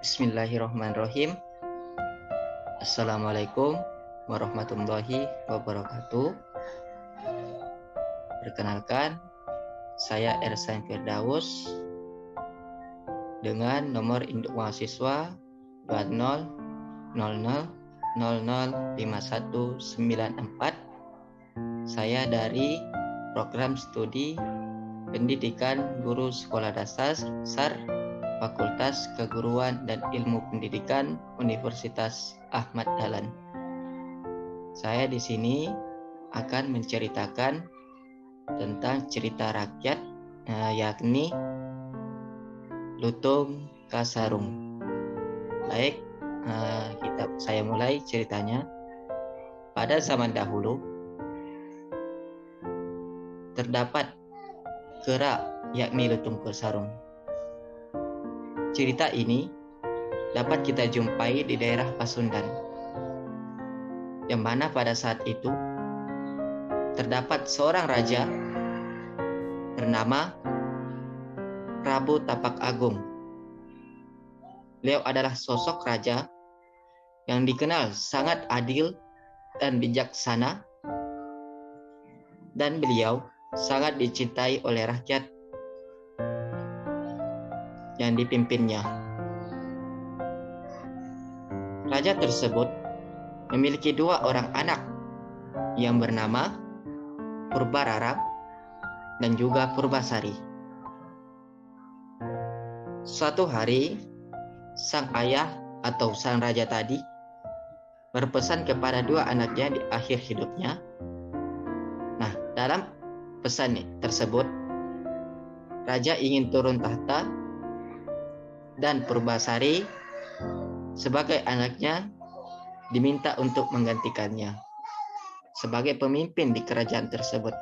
Bismillahirrahmanirrahim. Assalamualaikum warahmatullahi wabarakatuh. Perkenalkan, saya Ersan Firdaus dengan nomor induk mahasiswa 2000005194. Saya dari program studi Pendidikan Guru Sekolah Dasar Fakultas Keguruan dan Ilmu Pendidikan Universitas Ahmad Dahlan. Saya di sini akan menceritakan tentang cerita rakyat, yakni Lutung Kasarung. Baik, saya mulai ceritanya. Pada zaman dahulu terdapat kera, yakni Lutung Kasarung. Cerita ini dapat kita jumpai di daerah Pasundan, yang mana pada saat itu terdapat seorang raja bernama Prabu Tapak Agung. Beliau adalah sosok raja yang dikenal sangat adil dan bijaksana, dan beliau sangat dicintai oleh rakyat yang dipimpinnya. Raja tersebut memiliki dua orang anak yang bernama Purbararam dan juga Purbasari. Suatu hari, sang ayah atau sang raja tadi berpesan kepada dua anaknya di akhir hidupnya. Nah, dalam pesan tersebut, raja ingin turun tahta dan Purbasari sebagai anaknya diminta untuk menggantikannya sebagai pemimpin di kerajaan tersebut.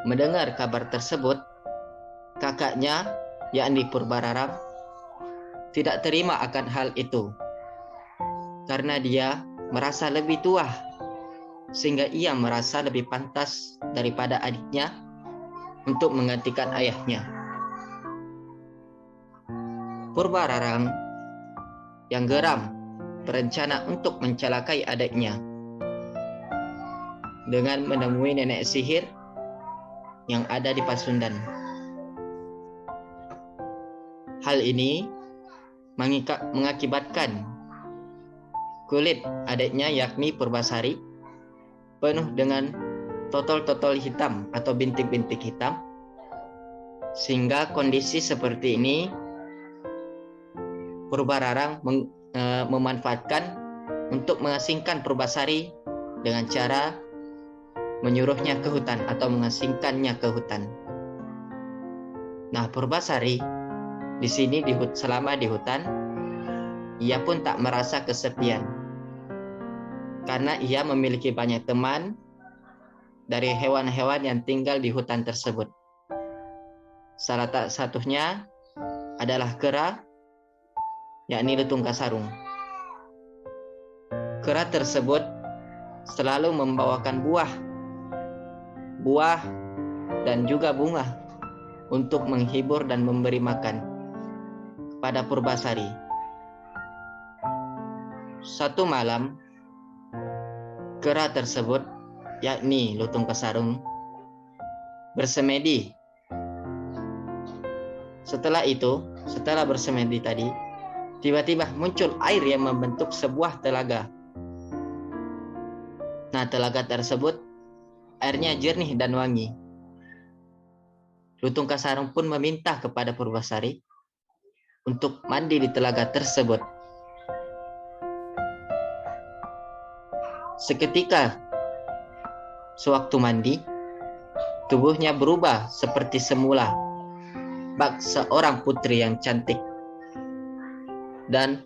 Mendengar kabar tersebut, kakaknya yakni Purbararam tidak terima akan hal itu karena dia merasa lebih tua, sehingga ia merasa lebih pantas daripada adiknya untuk menggantikan ayahnya. Purbararam yang geram berencana untuk mencelakai adiknya dengan menemui nenek sihir yang ada di Pasundan. Hal ini mengakibatkan kulit adiknya yakni Purbasari penuh dengan totol-totol hitam atau bintik-bintik hitam, sehingga kondisi seperti ini Purbararam memanfaatkan untuk mengasingkan Purbasari dengan cara menyuruhnya ke hutan atau mengasingkannya ke hutan. Nah, Purbasari di sini selama di hutan, ia pun tak merasa kesepian karena ia memiliki banyak teman dari hewan-hewan yang tinggal di hutan tersebut. Salah satunya adalah kera, yakni Lutung Kasarung. Kera tersebut selalu membawakan buah dan juga bunga untuk menghibur dan memberi makan kepada Purbasari. Suatu malam, kera tersebut, yakni Lutung Kasarung, bersemedi. Setelah bersemedi tadi, tiba-tiba muncul air yang membentuk sebuah telaga. Nah, telaga tersebut airnya jernih dan wangi. Lutung Kasarung pun meminta kepada Purbasari untuk mandi di telaga tersebut. Seketika sewaktu mandi, tubuhnya berubah seperti semula, bak seorang putri yang cantik. Dan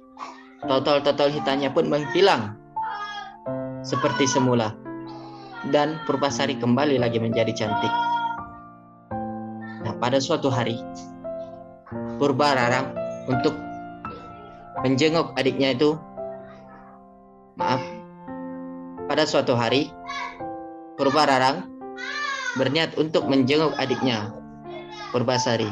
totol-totol hitamnya pun menghilang seperti semula, dan Purbasari kembali lagi menjadi cantik. Nah, pada suatu hari, Purbararam untuk menjenguk adiknya itu, pada suatu hari Purbararam berniat untuk menjenguk adiknya Purbasari.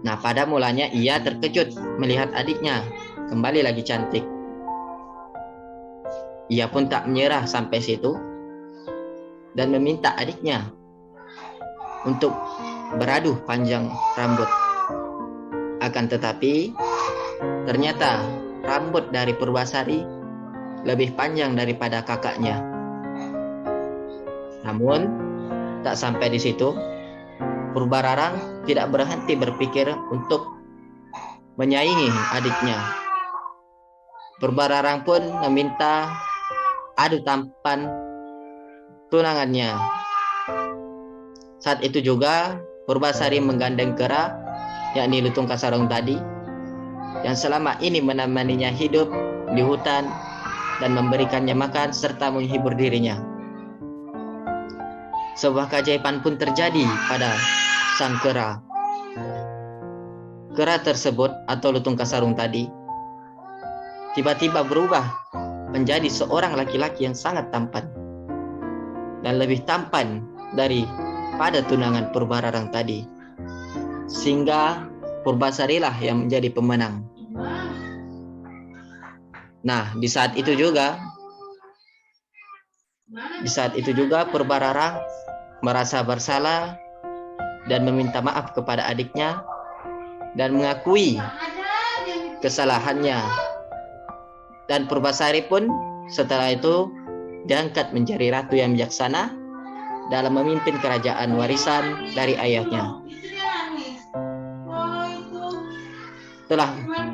Nah, pada mulanya ia terkejut melihat adiknya kembali lagi cantik. Ia pun tak menyerah sampai situ dan meminta adiknya untuk beradu panjang rambut. Akan tetapi, ternyata rambut dari Purbasari lebih panjang daripada kakaknya. Namun, tak sampai di situ, Purbararang tidak berhenti berpikir untuk menyaingi adiknya. Purbararang pun meminta adu tampan tunangannya. Saat itu juga Purbasari menggandeng kera, yakni Lutung Kasarung tadi, yang selama ini menemaninya hidup di hutan dan memberikannya makan serta menghibur dirinya. Sebuah keajaiban pun terjadi pada sang kera. Kera tersebut atau Lutung Kasarung tadi tiba-tiba berubah menjadi seorang laki-laki yang sangat tampan dan lebih tampan daripada tunangan Purbararang tadi, sehingga Purbasarilah yang menjadi pemenang. Nah, di saat itu juga Purbararang merasa bersalah dan meminta maaf kepada adiknya dan mengakui kesalahannya. Dan Purbasari pun setelah itu diangkat menjadi ratu yang bijaksana dalam memimpin kerajaan warisan dari ayahnya.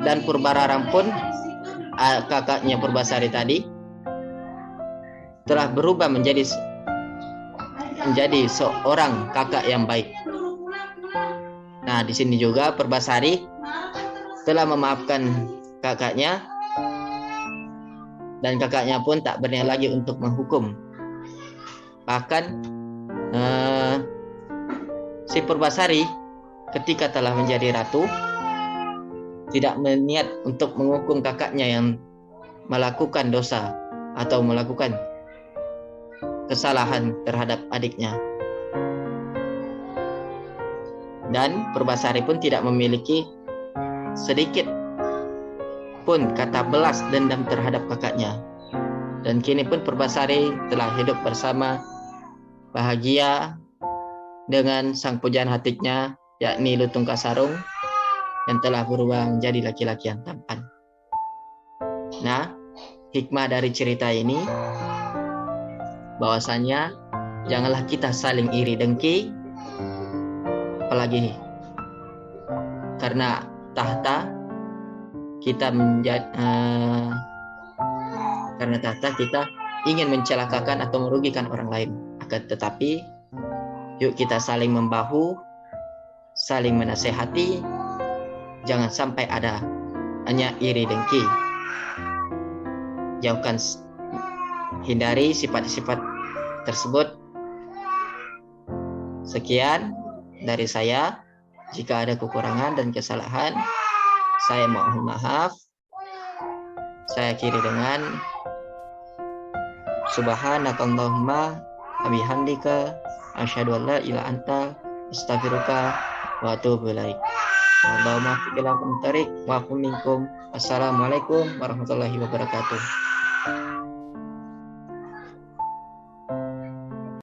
Dan Purbararang pun, kakaknya Purbasari tadi, telah berubah menjadi seorang kakak yang baik. Nah, di sini juga Purbasari telah memaafkan kakaknya, dan kakaknya pun tak berniat lagi untuk menghukum. Bahkan si Purbasari ketika telah menjadi ratu tidak berniat untuk menghukum kakaknya yang melakukan dosa atau melakukan kesalahan terhadap adiknya. Dan Purbasari pun tidak memiliki sedikit pun kata belas dendam terhadap kakaknya. Dan kini pun Purbasari telah hidup bersama bahagia dengan sang pujaan hatinya, yakni Lutung Kasarung, yang telah berubah menjadi laki-laki yang tampan. Nah, hikmah dari cerita ini bahwasanya janganlah kita saling iri dengki, apalagi karena tahta kita ingin mencelakakan atau merugikan orang lain. Akan tetapi yuk kita saling membahu, saling menasehati, jangan sampai ada hanya iri dengki. Hindari sifat-sifat tersebut. Sekian dari saya. Jika ada kekurangan dan kesalahan, saya mohon maaf. Saya akhiri dengan Subhanakallahumma wa bihamdika asyhadu an la ilaha anta astaghfiruka wa atubu ilaik. Allahumma fiqilahum tarik wa minkum. Assalamualaikum warahmatullahi wabarakatuh.